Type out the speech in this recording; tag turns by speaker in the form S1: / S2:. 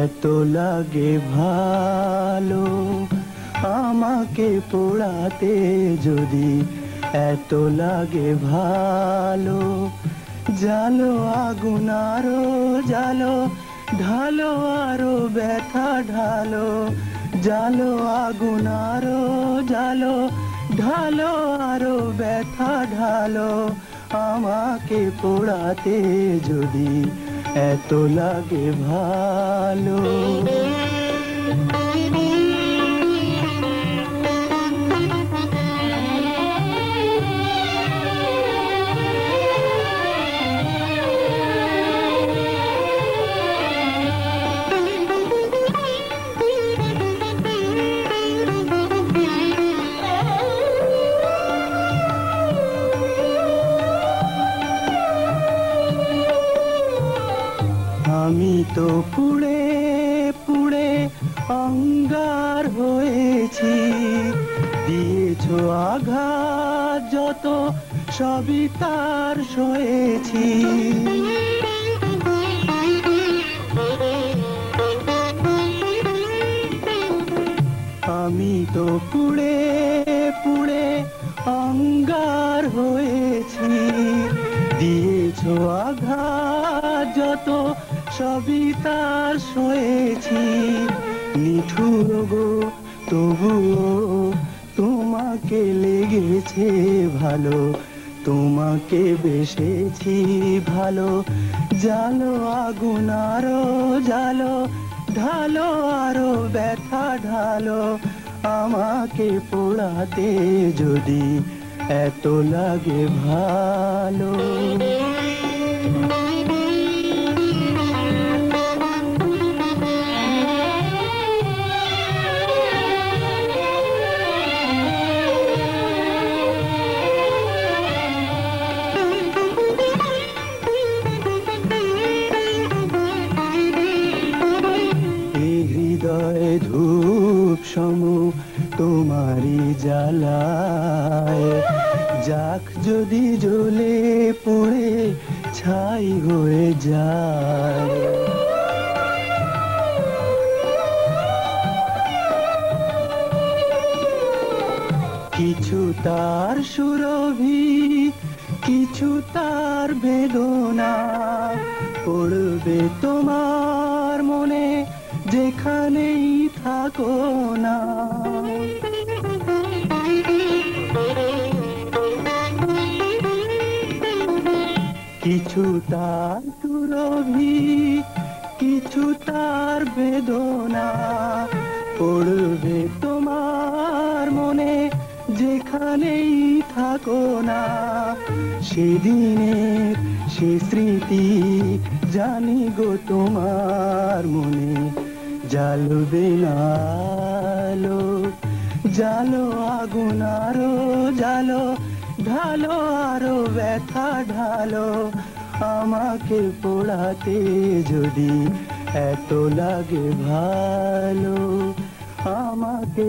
S1: এত লাগে ভালো আমাকে পোড়াতে, যদি এত লাগে ভালো, জালো আগুন আরো জালো, ঢালো আরো ব্যথা ঢালো, জালো আগুন আরো জালো, ঢালো আরো ব্যথা ঢালো, আমাকে পোড়াতে যদি এত লাগে ভালো। আমি তো পুড়ে পুড়ে অঙ্গার হয়েছি, দিয়েছো আঘাত যত সবই তার সয়েছি। আমি তো পুড়ে পুড়ে অঙ্গার হয়েছি, দিয়েছো আঘাত যত সবই তার সয়েছি। নিঠুর গো তবুও তোমাকে লেগেছে ভালো, তোমাকে বেসেছি ভালো, জালো আগুন আরো জালো, ঢালো আরো ব্যথা ঢালো, আমাকে পোড়াতে যদি এত লাগে ভালো। হৃদয় ধূপ সম তোমারি জ্বালায়, যাক যদি জ্বলে পড়ে ছাই হয়ে যায়। কিছু তার সুরভি, কিছু তার বেদনা, পড়বে তোমার মনে যেখানেই থাকো না। কিছু তার সুরভি, কিছু তার বেদনা, পড়বে তোমার মনে যেখানেই থাকো না। সেদিনের সে স্মৃতি জানি গো তোমার মনে জ্বালবে না আলো, জালো আগুন আরো জালো, ঢালো আরো ব্যথা ঢালো, আমাকে পোড়াতে যদি এত লাগে ভালো, আমাকে